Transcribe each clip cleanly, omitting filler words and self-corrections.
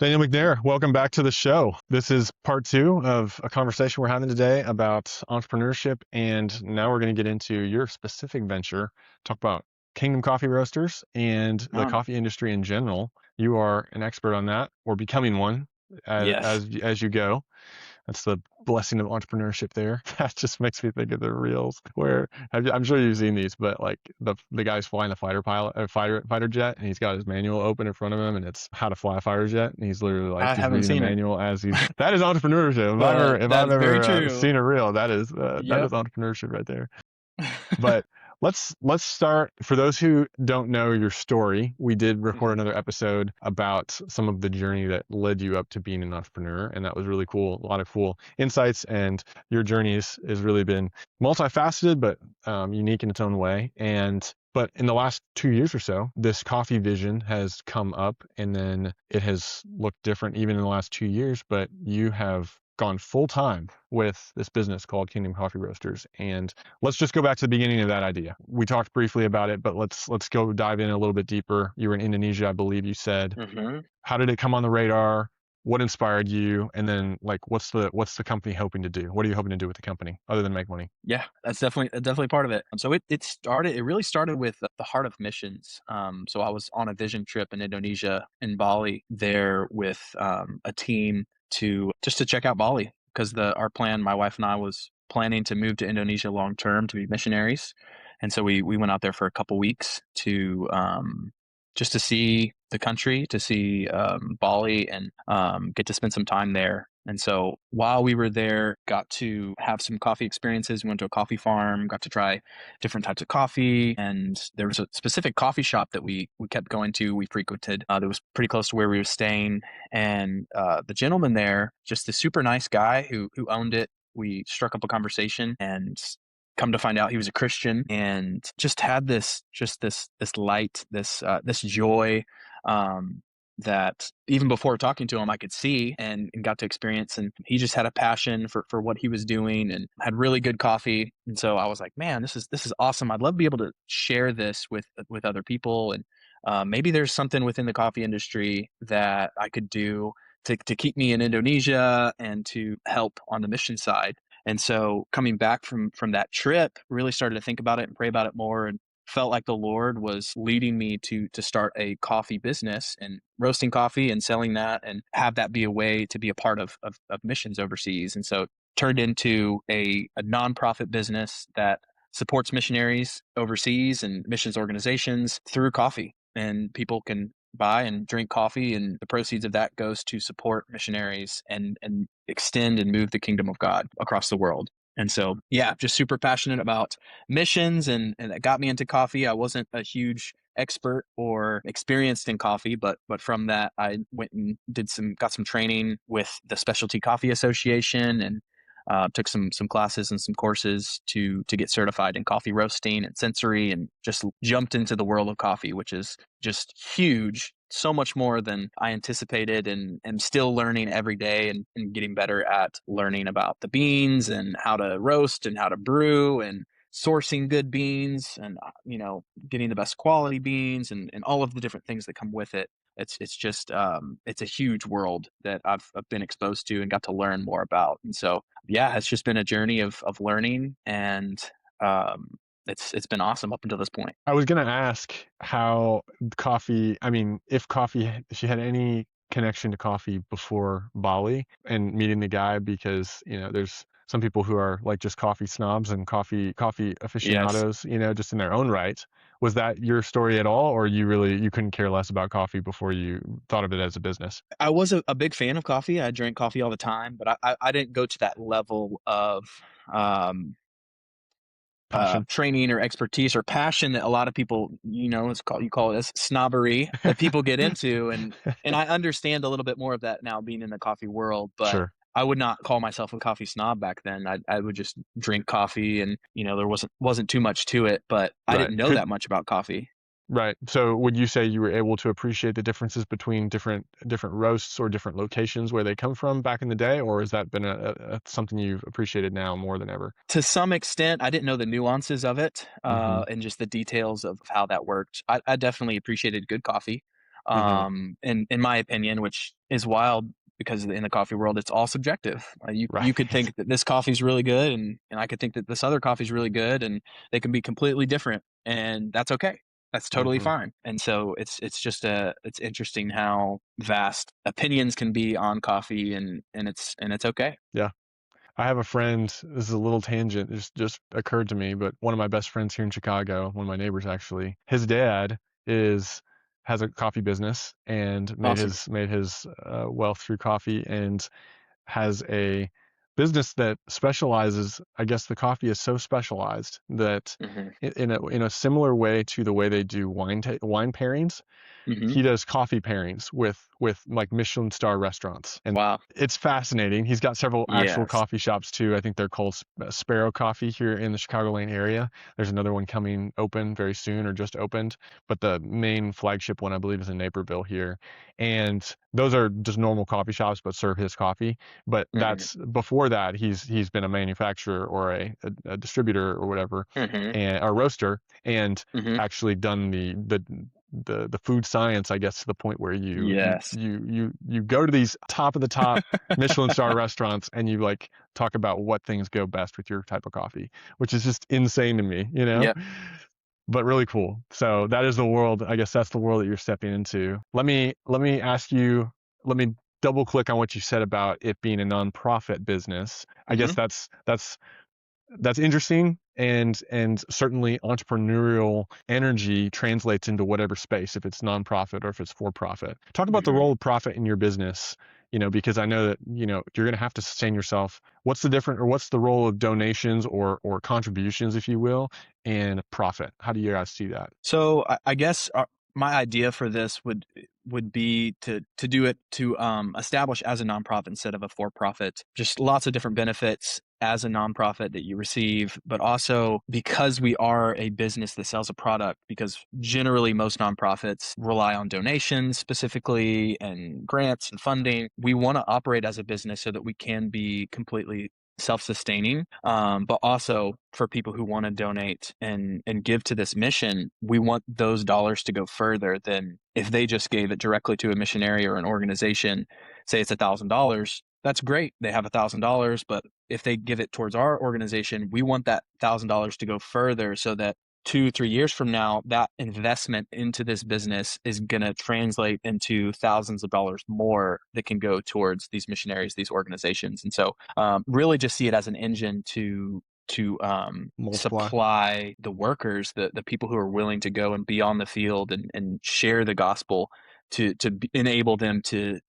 Daniel McNair, welcome back to the show. This is part two of a conversation we're having today about entrepreneurship. And now we're going to get into your specific venture, talk about Kingdom Coffee Roasters and the Um, coffee industry in general. You are an expert on that, or becoming one yes. as you go. That's the blessing of entrepreneurship there. That just makes me think of the reels where I'm sure you've seen these, but like the guy's flying the fighter jet, and he's got his manual open in front of him, and it's how to fly a fighter jet, and he's literally like I he's haven't reading the seen it, manual as he's. That is entrepreneurship. but If I've that's very ever true. seen a reel, that is Yep. entrepreneurship right there. But let's start. For those who don't know your story, we did record Mhm. another episode about some of the journey that led you up to being an entrepreneur, and that was really cool. A lot of cool insights, and your journey has really been multifaceted, but unique in its own way. But in the last 2 years or so, this coffee vision has come up, and then it has looked different even in the last 2 years. But you have gone full time with this business called Kingdom Coffee Roasters, and let's just go back to the beginning of that idea. We talked briefly about it, but let's go dive in a little bit deeper. You were in Indonesia, I believe you said. Mhm. How did it come on the radar? What inspired you? And then like what's the company hoping to do? What are you hoping to do with the company other than make money? Yeah, that's definitely part of it. So it really started with the heart of missions. So I was on a vision trip in Indonesia, in Bali, there with a team to check out Bali, because the our plan, my wife and I, was planning to move to Indonesia long term to be missionaries. And so we went out there for a couple weeks to just to see the country, to see Bali, and get to spend some time there. And so while we were there, got to have some coffee experiences. We went to a coffee farm, got to try different types of coffee. And there was a specific coffee shop that we kept going to, we frequented, that was pretty close to where we were staying. And the gentleman there, just a super nice guy who owned it, we struck up a conversation, and come to find out he was a Christian, and just had this light, this joy, that even before talking to him I could see, and got to experience. And he just had a passion for what he was doing, and had really good coffee. And so I was like, man, this is awesome. I'd love to be able to share this with other people. And maybe there's something within the coffee industry that I could do to keep me in Indonesia and to help on the mission side. And so coming back from that trip, really started to think about it and pray about it more, and felt like the Lord was leading me to start a coffee business, and roasting coffee and selling that, and have that be a way to be a part of missions overseas. And so turned into a nonprofit business that supports missionaries overseas and missions organizations through coffee. And people can buy and drink coffee, and the proceeds of that goes to support missionaries, and extend and move the kingdom of God across the world. And so, yeah, just super passionate about missions, and that got me into coffee. I wasn't a huge expert or experienced in coffee, but from that I went and got some training with the Specialty Coffee Association, and took some classes and some courses to get certified in coffee roasting and sensory, and just jumped into the world of coffee, which is just huge, so much more than I anticipated, and am still learning every day, and getting better at learning about the beans, and how to roast, and how to brew, and sourcing good beans, and getting the best quality beans, and all of the different things that come with it. It's just it's a huge world that I've been exposed to and got to learn more about. And so, yeah, it's just been a journey of learning, and it's been awesome up until this point. I was gonna ask how coffee, I mean, if if she had any connection to coffee before Bali and meeting the guy, because, there's some people who are like just coffee snobs and coffee Yes. aficionados, just in their own right. Was that your story at all, or you couldn't care less about coffee before you thought of it as a business? I was a big fan of coffee. I drank coffee all the time, but I didn't go to that level of um, Passion. training or expertise or passion that a lot of people, you call it as snobbery, that people get into. And I understand a little bit more of that now, being in the coffee world, but Sure. I would not call myself a coffee snob back then. I would just drink coffee, and there wasn't too much to it, but I Right. didn't know that much about coffee. Right. So would you say you were able to appreciate the differences between different roasts or different locations where they come from back in the day, or has that been something you've appreciated now more than ever? To some extent, I didn't know the nuances of it, Hmm. and just the details of how that worked. I definitely appreciated good coffee. Hmm. in my opinion, which is wild because in the coffee world, it's all subjective. You could Right. think that this coffee is really good, and I could think that this other coffee is really good, and they can be completely different, and that's okay. That's totally Hmm. fine. And so it's interesting how vast opinions can be on coffee, and it's okay. Yeah. I have a friend. This is a little tangent. It just occurred to me, but one of my best friends here in Chicago, one of my neighbors actually, his dad is has a coffee business and Awesome. made his wealth through coffee, and has a business that specializes. I guess the coffee is so specialized that Hmm. in a similar way to the way they do wine pairings, Hmm. he does coffee pairings with like Michelin star restaurants, and Wow. it's fascinating. He's got several actual Yes. coffee shops too. I think they're called Sparrow Coffee here in the Chicagoland area. There's another one coming open very soon or just opened, but the main flagship one I believe is in Naperville here. And those are just normal coffee shops but serve his coffee. But Hmm. that's before that he's been a manufacturer or a distributor or whatever, Hmm. and a roaster, and Hmm. actually done the food science, I guess, to the point where Yes. you go to these top of the top Michelin star restaurants and you like talk about what things go best with your type of coffee, which is just insane to me, you know? Yep. But really cool. So that is the world. I guess that's the world that you're stepping into. Let me ask you. Let me double click on what you said about it being a nonprofit business. I guess Hmm. that's interesting, and certainly entrepreneurial energy translates into whatever space, if it's nonprofit or if it's for profit. Talk about the Hmm. role of profit in your business, because I know that you're going to have to sustain yourself. What's the role of donations or contributions, if you will, and profit? How do you guys see that? So I guess my idea for this would be to do it to establish as a nonprofit instead of a for profit. Just lots of different benefits as a nonprofit that you receive, but also because we are a business that sells a product. Because generally most nonprofits rely on donations specifically and grants and funding. We want to operate as a business so that we can be completely self-sustaining, but also for people who want to donate and give to this mission, we want those dollars to go further than if they just gave it directly to a missionary or an organization. Say it's $1,000, that's great, they have $1,000, but if they give it towards our organization, we want that $1,000 to go further so that 2, 3 years from now, that investment into this business is going to translate into thousands of dollars more that can go towards these missionaries, these organizations. And so, really, just see it as an engine to Multiply. supply the workers, the people who are willing to go and be on the field and share the gospel to enable them to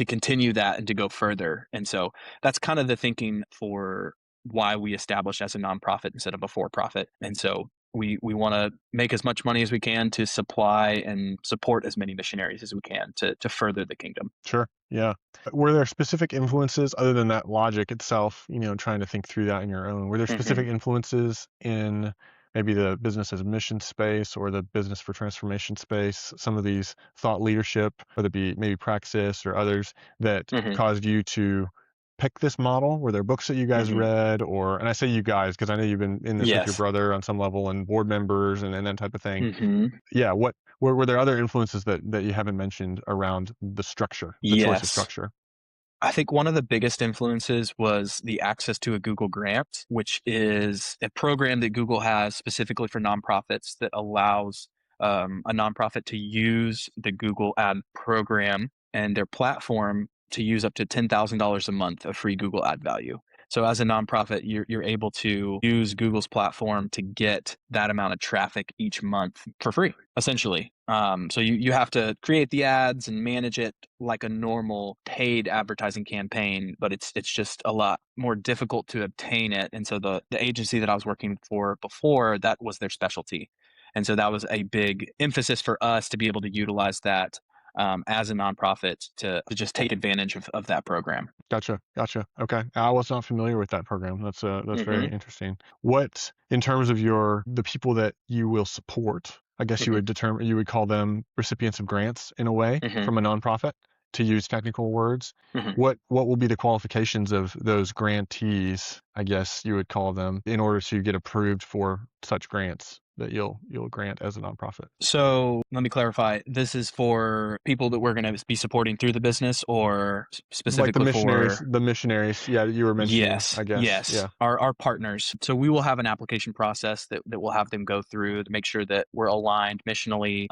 continue that and to go further. And so that's kind of the thinking for why we established as a nonprofit instead of a for-profit. And so we want to make as much money as we can to supply and support as many missionaries as we can to further the kingdom. Sure. Yeah. Were there specific influences other than that logic itself, trying to think through that in your own? Were there Hmm. specific influences in maybe the business as mission space or the business for transformation space, some of these thought leadership, whether it be maybe Praxis or others, that Hmm. caused you to pick this model? Were there books that you guys Hmm. read, and I say you guys because I know you've been in this with your Yes. brother on some level and board members and that type of thing. Hmm. Yeah, what were there other influences that you haven't mentioned around the structure, the choice of Yes. structure? I think one of the biggest influences was the access to a Google grant, which is a program that Google has specifically for nonprofits that allows a nonprofit to use the Google ad program and their platform to use up to $10,000 a month of free Google ad value. So as a nonprofit, you're able to use Google's platform to get that amount of traffic each month for free, essentially. So you have to create the ads and manage it like a normal paid advertising campaign, but it's just a lot more difficult to obtain it. And so the agency that I was working for before, that was their specialty. And so that was a big emphasis for us to be able to utilize that as a nonprofit to just take advantage of that program. Gotcha, gotcha. Okay, I was not familiar with that program. That's very Hmm. interesting. What, in terms of the people that you will support, I guess Hmm. you would call them recipients of grants in a way Hmm. from a nonprofit, to use technical words. Hmm. What will be the qualifications of those grantees? I guess you would call them, in order to get approved for such grants that you'll grant as a nonprofit? So let me clarify. This is for people that we're going to be supporting through the business, or Like specifically for. the missionaries, yeah, that you were mentioning, Yes, I guess. yes. Yeah. Our partners. So we will have an application process that we'll have them go through to make sure that we're aligned missionally,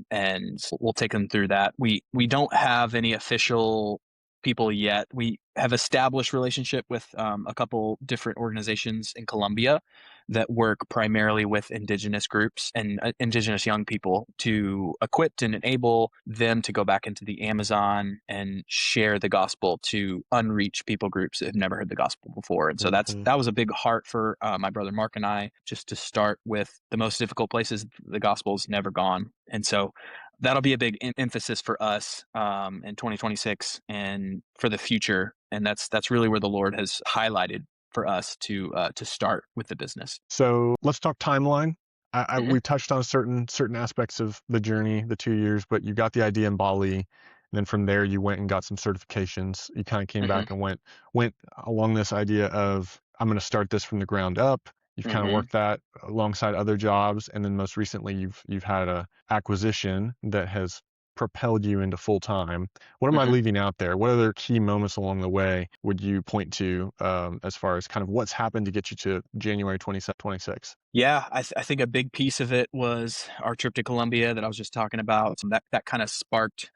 and we'll take them through that. We don't have any official people yet. We have established relationship with a couple different organizations in Colombia that work primarily with indigenous groups and indigenous young people to equip and enable them to go back into the Amazon and share the gospel to unreached people groups that have never heard the gospel before. And so Hmm. that was a big heart for my brother Mark and I, just to start with the most difficult places the gospel's never gone. And so that'll be a big emphasis for us in 2026 and for the future. And that's really where the Lord has highlighted for us to start with the business. So let's talk timeline. Hmm. We touched on certain aspects of the journey, the 2 years, but you got the idea in Bali, and then from there you went and got some certifications. You kind of came Hmm. back and went along this idea of, I'm going to start this from the ground up. You've kind of Hmm. worked that alongside other jobs, and then most recently you've had a acquisition that has propelled you into full time. What am I Hmm. leaving out there? What other key moments along the way would you point to, as far as kind of what's happened to get you to January 2026? Yeah, I think a big piece of it was our trip to Colombia that I was just talking about. That kind of sparked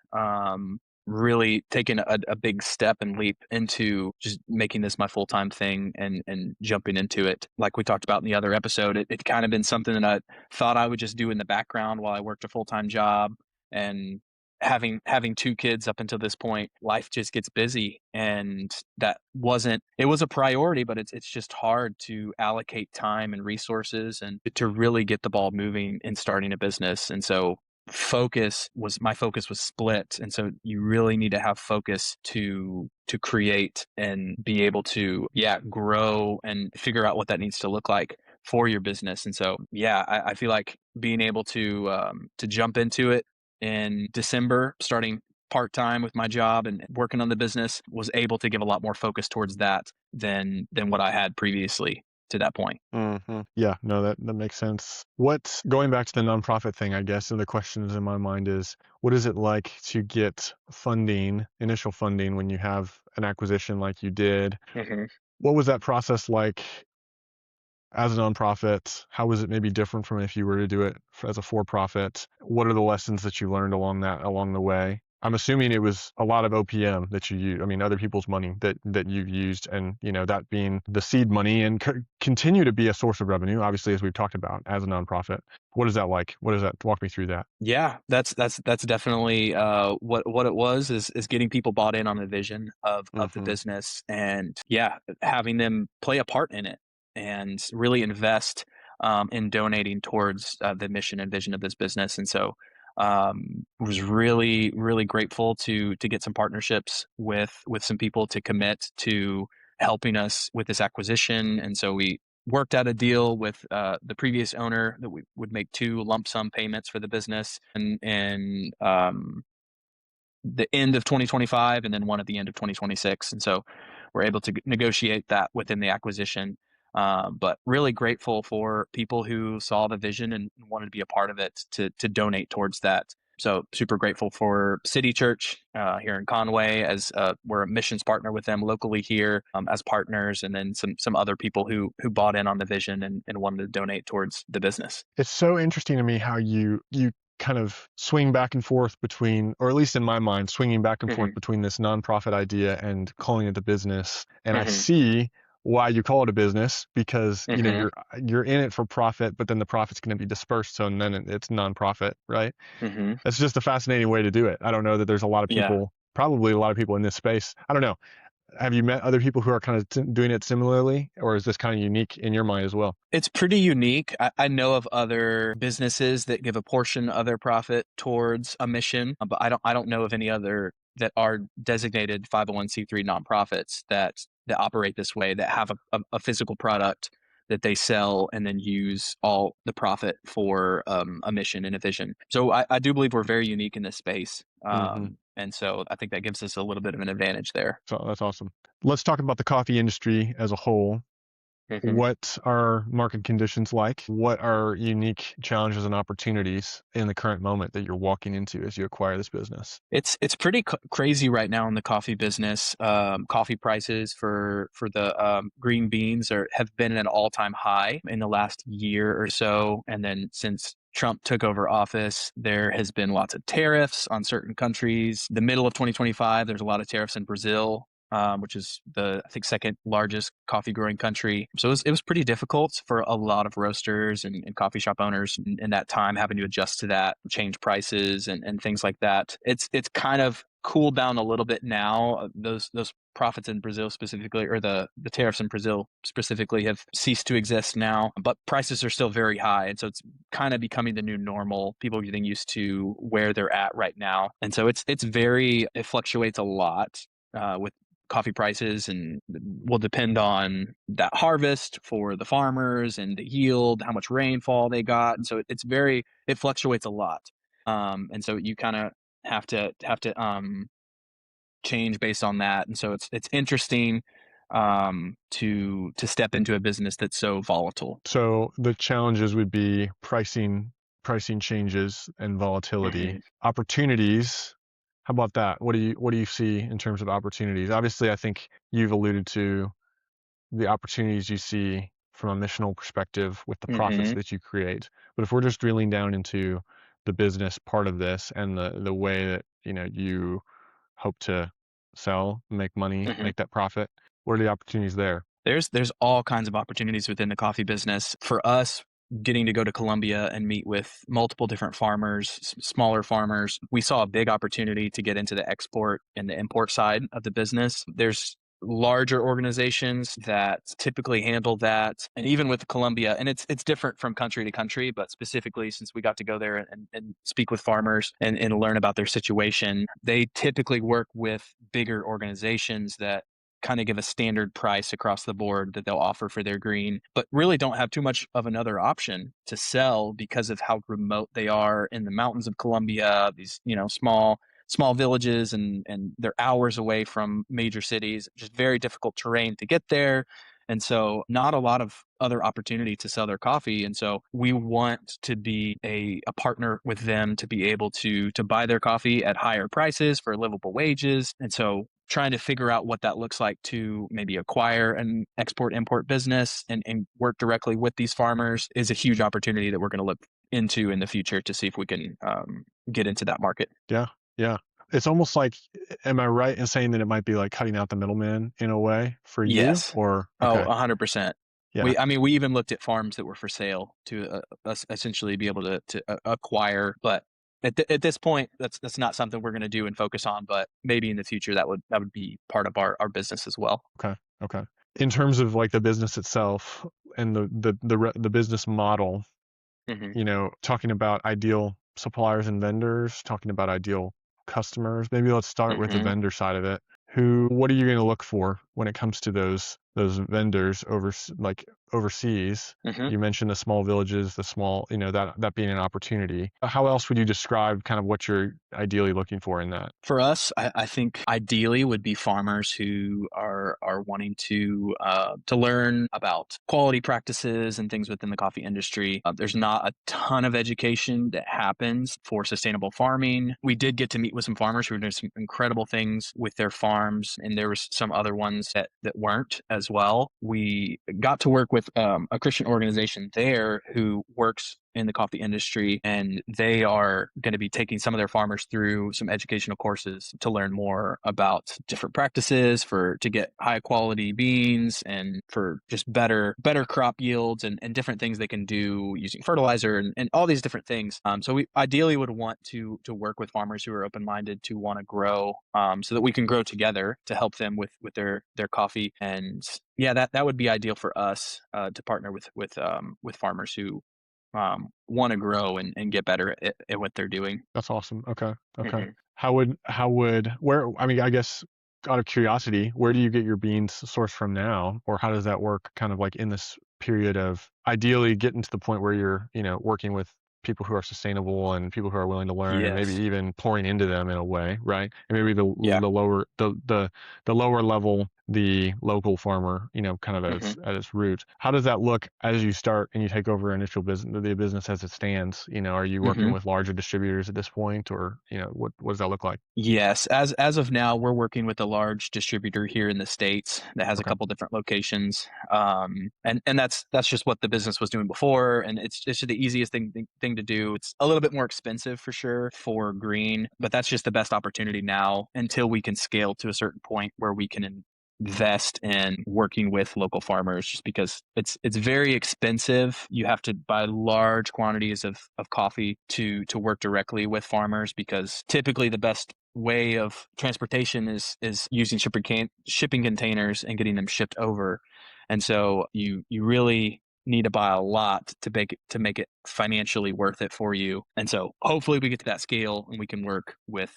really taking a big step and leap into just making this my full time thing and jumping into it. Like we talked about in the other episode, it kind of been something that I thought I would just do in the background while I worked a full time job. And having two kids up until this point, life just gets busy, and that wasn't it was a priority, but it's just hard to allocate time and resources and to really get the ball moving in starting a business. And so my focus was split, and so you really need to have focus to create and be able to grow and figure out what that needs to look like for your business. And so I feel like being able to jump into it in December, starting part time with my job and working on the business, was able to give a lot more focus towards that than what I had previously to that point. Yeah, no, that makes sense. What's going back to the nonprofit thing, I guess, and the questions in my mind is, what is it like to get funding, initial funding, when you have an acquisition like you did? Hmm. What was that process like as a nonprofit? How was it maybe different from if you were to do it as a for-profit? What are the lessons that you learned along the way? I'm assuming it was a lot of OPM that you use. I mean, other people's money that you've used, and that being the seed money, and continue to be a source of revenue. Obviously, as we've talked about, as a nonprofit. What is that like? What is that? Walk me through that. Yeah, that's definitely what it was is getting people bought in on the vision of the Mm-hmm. business, and having them play a part in it and really invest in donating towards the mission and vision of this business. And so was really grateful to get some partnerships with some people to commit to helping us with this acquisition. And so we worked out a deal with the previous owner that we would make two lump sum payments for the business, and the end of 2025 and then one at the end of 2026. And so we're able to negotiate that within the acquisition. But really grateful for people who saw the vision and wanted to be a part of it to donate towards that. So super grateful for City Church here in Conway, as we're a missions partner with them locally here as partners, and then some other people who bought in on the vision and wanted to donate towards the business. It's so interesting to me how you kind of swing back and forth between, or at least in my mind, swinging back and forth Hmm. between this nonprofit idea and calling it a business. And I Hmm. see why you call it a business, because Hmm. you're in it for profit, but then the profit's going to be dispersed, so then it's nonprofit, right? Hmm. That's just a fascinating way to do it. I don't know that there's a lot of Yeah. people, probably a lot of people in this space. I don't know. Have you met other people who are kind of doing it similarly, or is this kind of unique in your mind as well? It's pretty unique. I know of other businesses that give a portion of their profit towards a mission, but I don't know of any other that are designated 501(c)(3) nonprofits that operate this way, that have a physical product that they sell and then use all the profit for a mission and a vision. So I do believe we're very unique in this space. Hmm. And so I think that gives us a little bit of an advantage there. So that's awesome. Let's talk about the coffee industry as a whole. Mhm. What are market conditions like? What are unique challenges and opportunities in the current moment that you're walking into as you acquire this business? It's pretty crazy right now in the coffee business. Coffee prices for the green beans have been at an all-time high in the last year or so, and then since Trump took over office, there has been lots of tariffs on certain countries. The middle of 2025, there's a lot of tariffs in Brazil, which is the, I think, second largest coffee growing country. So it was pretty difficult for a lot of roasters and coffee shop owners in that time, having to adjust to that, change prices and things like that. It's kind of cooled down a little bit now. Those profits in Brazil specifically, or the tariffs in Brazil specifically, have ceased to exist now, but prices are still very high. And so it's kind of becoming the new normal. People are getting used to where they're at right now. And so it fluctuates a lot with coffee prices, and will depend on that harvest for the farmers and the yield, how much rainfall they got. And so it fluctuates a lot. And so you kind of have to change based on that. And so it's interesting to step into a business that's so volatile. So the challenges would be pricing changes and volatility. Hmm. Opportunities, how about that? What do you see in terms of opportunities? Obviously, I think you've alluded to the opportunities you see from a missional perspective with the profits Hmm. that you create. But if we're just drilling down into the business part of this and the way that, you hope to sell, make money, Hmm. make that profit, what are the opportunities there? There's all kinds of opportunities within the coffee business. For us, getting to go to Colombia and meet with multiple different farmers, smaller farmers, we saw a big opportunity to get into the export and the import side of the business. There's larger organizations that typically handle that, and even with Colombia, and it's different from country to country, but specifically since we got to go there and speak with farmers and learn about their situation, they typically work with bigger organizations that kind of give a standard price across the board that they'll offer for their green, but really don't have too much of another option to sell because of how remote they are in the mountains of Colombia, these, small villages, and they're hours away from major cities, just very difficult terrain to get there. And so not a lot of other opportunity to sell their coffee. And so we want to be a partner with them to be able to buy their coffee at higher prices for livable wages. And so trying to figure out what that looks like to maybe acquire an export import business and work directly with these farmers is a huge opportunity that we're going to look into in the future to see if we can get into that market. Yeah, yeah. It's almost like, am I right in saying that it might be like cutting out the middleman in a way for you? Yes. Or Oh, okay, 100%. yeah, I mean, we even looked at farms that were for sale to essentially be able to acquire. But at this point, that's not something we're going to do and focus on. But maybe in the future, that would be part of our business as well. okay, okay. In terms of like the business itself and the business model, Hmm. talking about ideal suppliers and vendors, talking about ideal customers. Maybe let's start with the Hmm. vendor side of it. What are you going to look for when it comes to those vendors like overseas? Hmm. You mentioned the small villages, the small, that being an opportunity. How else would you describe kind of what you're ideally looking for in that? For us, I think ideally would be farmers who are wanting to learn about quality practices and things within the coffee industry. There's not a ton of education that happens for sustainable farming. We did get to meet with some farmers who were doing some incredible things with their farms, and there was some other ones that weren't as well. We got to work with a Christian organization there who works in the coffee industry, and they are going to be taking some of their farmers through some educational courses to learn more about different practices for to get high quality beans and for just better crop yields and different things they can do using fertilizer and all these different things. So we ideally would want to work with farmers who are open minded to want to grow, so that we can grow together to help them with their coffee. And yeah, that would be ideal for us to partner with farmers who want to grow and get better at what they're doing. That's awesome. Okay. Okay. Hmm. Where, I mean, I guess out of curiosity, where do you get your beans sourced from now? Or how does that work kind of like in this period of ideally getting to the point where you're, working with people who are sustainable and people who are willing to learn and maybe Yes. even pouring into them in a way, right? And maybe the Yeah. the lower the lower level the local farmer, kind of Hmm. at its root. How does that look as you start and you take over initial business, the business as it stands? Are you working Hmm. with larger distributors at this point, or what does that look like? Yes, as of now, we're working with a large distributor here in the States that has a Okay, couple different locations. And that's just what the business was doing before, and it's just the easiest thing to do. It's a little bit more expensive for sure for green, but that's just the best opportunity now until we can scale to a certain point where we can invest in working with local farmers, just because it's very expensive. You have to buy large quantities of coffee to work directly with farmers, because typically the best way of transportation is using shipping containers and getting them shipped over. And so you really need to buy a lot to make it financially worth it for you. And so hopefully we get to that scale and we can work with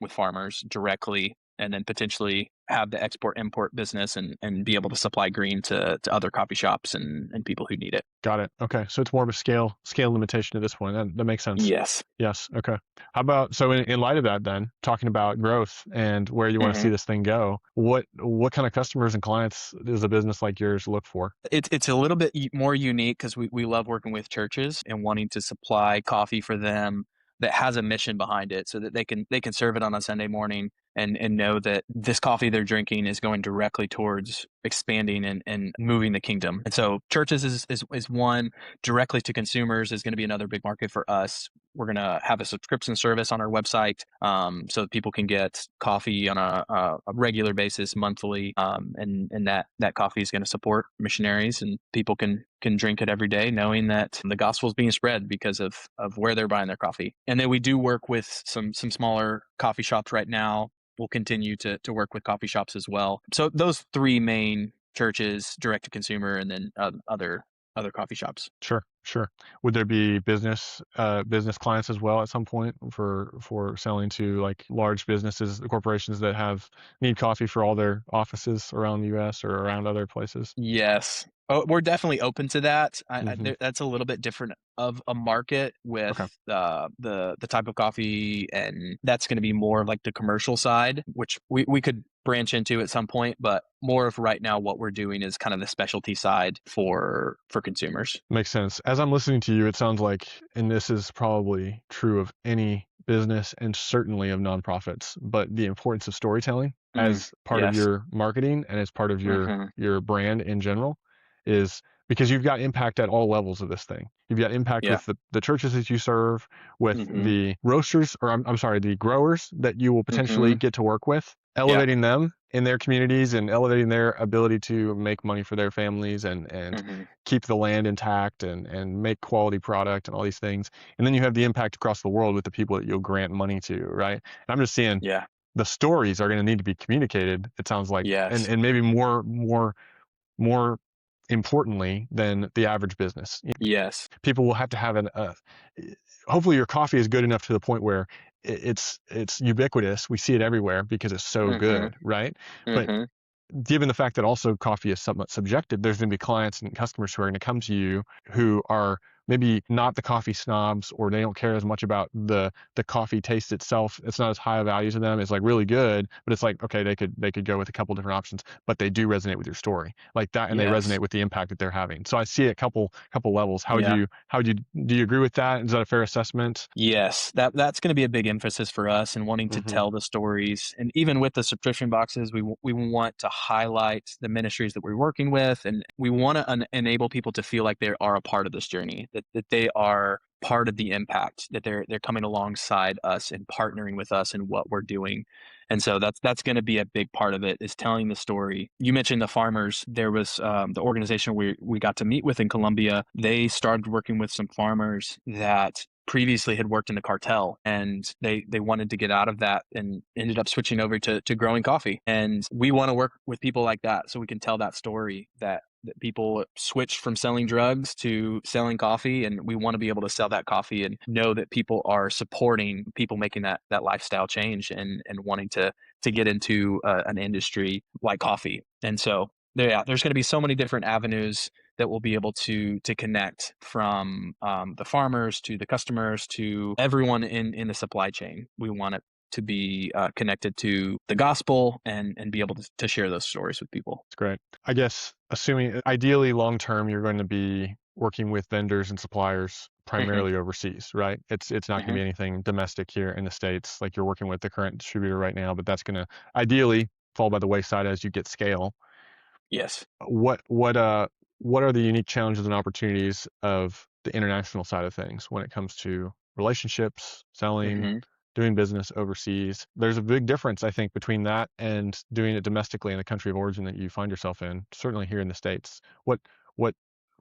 farmers directly, and then potentially have the export import business and be able to supply green to other coffee shops and people who need it. got it. Okay, so it's more of a scale limitation at this point. That makes sense. Yes. Yes. Okay. How about, so in light of that, then talking about growth and where you want to see Hmm. this thing go, what kind of customers and clients does a business like yours look for? It's a little bit more unique because we love working with churches and wanting to supply coffee for them that has a mission behind it, so that they can serve it on a Sunday morning and know that this coffee they're drinking is going directly towards expanding and moving the kingdom. And so churches is one. Directly to consumers is going to be another big market for us. We're going to have a subscription service on our website, so that people can get coffee on a regular basis monthly, and that coffee is going to support missionaries, and people can drink it every day, knowing that the gospel is being spread because of where they're buying their coffee. And then we do work with some smaller coffee shops right now. We'll continue to work with coffee shops as well. So those three main: churches, direct to consumer, and then other coffee shops. Sure, sure. Would there be business clients as well at some point for selling to like large businesses, corporations that need coffee for all their offices around the U.S. or around other places? Yes. Oh, we're definitely open to that. Hmm. That's a little bit different of a market with Okay, the type of coffee, and that's going to be more of like the commercial side, which we could branch into at some point. But more of right now, what we're doing is kind of the specialty side for consumers. makes sense. As I'm listening to you, it sounds like, and this is probably true of any business and certainly of nonprofits, but the importance of storytelling Mm, as part of yes. your marketing and as part of Hmm. your brand in general is because you've got impact at all levels of this thing. You've got impact Yeah. with the churches that you serve, with Hmm. the roasters, or I'm sorry, the growers that you will potentially Hmm. get to work with, Yeah. elevating them in their communities and elevating their ability to make money for their families and Hmm. keep the land intact and make quality product and all these things. And then you have the impact across the world with the people that you'll grant money to, right? And I'm just seeing Yeah. the stories are going to need to be communicated, it sounds like, and Yes. and maybe more importantly than the average business. Yes. People will have to have hopefully your coffee is good enough to the point where it's ubiquitous. We see it everywhere because it's so Hmm. good, right? But Hmm. given the fact that also coffee is somewhat subjective, there's going to be clients and customers who are going to come to you who are maybe not the coffee snobs, or they don't care as much about the coffee taste itself. It's not as high a value to them. It's like really good, but it's like, okay, they could go with a couple different options, but they do resonate with your story like that, and they resonate Yes. with the impact that they're having. So I see a couple levels. Yeah. How would you do you agree with that? Is that a fair assessment? Yes, that's going to be a big emphasis for us, and wanting to Mm-hmm. tell the stories. And even with the subscription boxes, we want to highlight the ministries that we're working with, and we want to enable people to feel like they are a part of this journey, that they are part of the impact, that they're coming alongside us and partnering with us in what we're doing. And so that's going to be a big part of it, is telling the story. You mentioned the farmers. There was the organization we got to meet with in Colombia. They started working with some farmers that previously had worked in the cartel, and they wanted to get out of that and ended up switching over to growing coffee. And we want to work with people like that, so we can tell that story, that people switched from selling drugs to selling coffee, and we want to be able to sell that coffee and know that people are supporting people making that lifestyle change and wanting to get into an industry like coffee. And so there's going to be so many different avenues that we'll be able to connect, from the farmers to the customers to everyone in the supply chain. We want it to be connected to the gospel and be able to share those stories with people. It's great. I guess assuming ideally long term, you're going to be working with vendors and suppliers Hmm. primarily overseas, right? It's not going to Hmm. be anything domestic here in the States like you're working with the current distributor right now, but that's going to ideally fall by the wayside as you get scale. Yes. What what uh what are the unique challenges and opportunities of the international side of things when it comes to relationships, selling, Hmm. doing business overseas? There's a big difference, I think, between that and doing it domestically in the country of origin that you find yourself in, certainly here in the States. What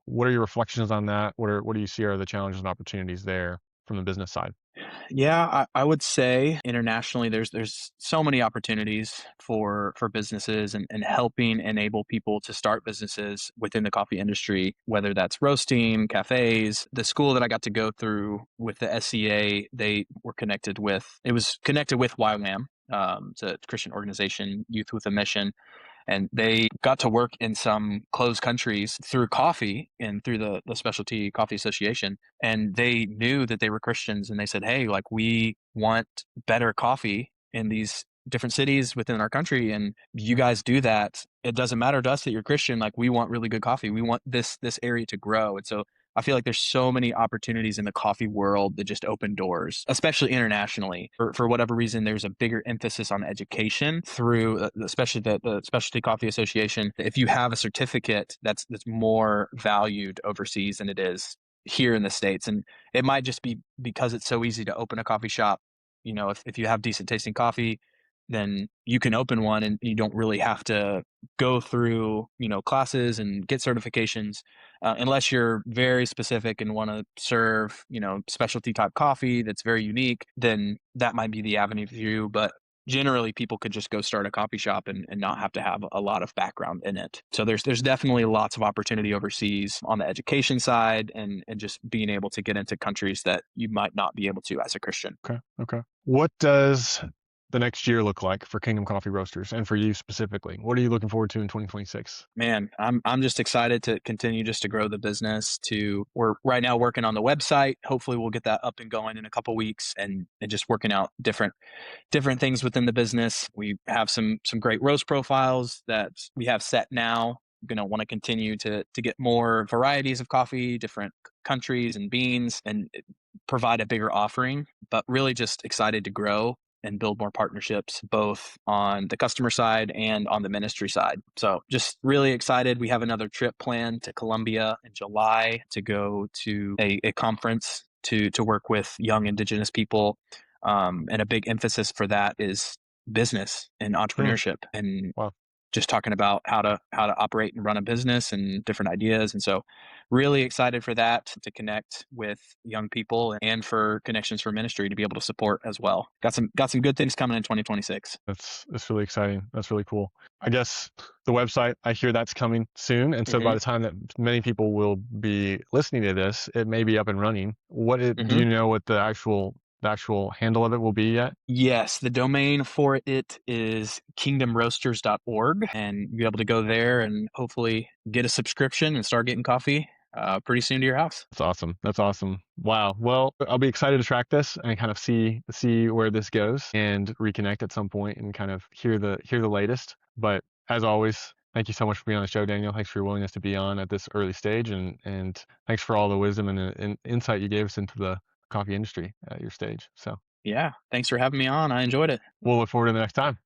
what are your reflections on that? What do you see are the challenges and opportunities there from the business side? Yeah, I would say internationally, there's so many opportunities for businesses and helping enable people to start businesses within the coffee industry, whether that's roasting, cafes. The school that I got to go through with the SCA, they were connected with. It was connected with YWAM. It's a Christian organization, Youth with a Mission, and they got to work in some closed countries through coffee and through the specialty coffee association, and they knew that they were Christians, and they said, hey, like, we want better coffee in these different cities within our country, and you guys do that. It doesn't matter to us that you're Christian. Like, we want really good coffee. We want this area to grow. And so I feel like there's so many opportunities in the coffee world that just open doors, especially internationally. For whatever reason, there's a bigger emphasis on education through, especially the Specialty Coffee Association. If you have a certificate, that's more valued overseas than it is here in the States. And it might just be because it's so easy to open a coffee shop. If you have decent tasting coffee, then you can open one and you don't really have to go through, classes and get certifications, unless you're very specific and want to serve, specialty type coffee that's very unique, then that might be the avenue for you. But generally people could just go start a coffee shop and not have to have a lot of background in it. So there's definitely lots of opportunity overseas on the education side and just being able to get into countries that you might not be able to as a Christian. Okay. Okay. What does the next year look like for Kingdom Coffee Roasters and for you specifically? What are you looking forward to in 2026? Man, I'm just excited to continue just to grow the business. We're right now working on the website. Hopefully we'll get that up and going in a couple weeks, and just working out different things within the business. We have some great roast profiles that we have set now. Going to want to continue to get more varieties of coffee, different countries and beans, and provide a bigger offering. But really, just excited to grow and build more partnerships, both on the customer side and on the ministry side. So just really excited. We have another trip planned to Colombia in July to go to a conference to work with young Indigenous people, and a big emphasis for that is business and Hmm. entrepreneurship, and Wow. just talking about how to operate and run a business and different ideas. And so really excited for that, to connect with young people and for connections for ministry to be able to support as well. Got some good things coming in 2026. That's really exciting. That's really cool. I guess the website, I hear that's coming soon, and so by Hmm. the time that many people will be listening to this, it may be up and running. Do Hmm. you know what the actual handle of it will be yet? Yes, the domain for it is kingdomroasters.org, and you'll be able to go there and hopefully get a subscription and start getting coffee pretty soon to your house. That's awesome. That's awesome. Wow. Well, I'll be excited to track this and kind of see where this goes and reconnect at some point and kind of hear the latest. But as always, thank you so much for being on the show, Daniel. Thanks for your willingness to be on at this early stage, and thanks for all the wisdom and insight you gave us into the coffee industry at your stage. So Yeah, thanks for having me on. I enjoyed it. we'll look forward to the next time.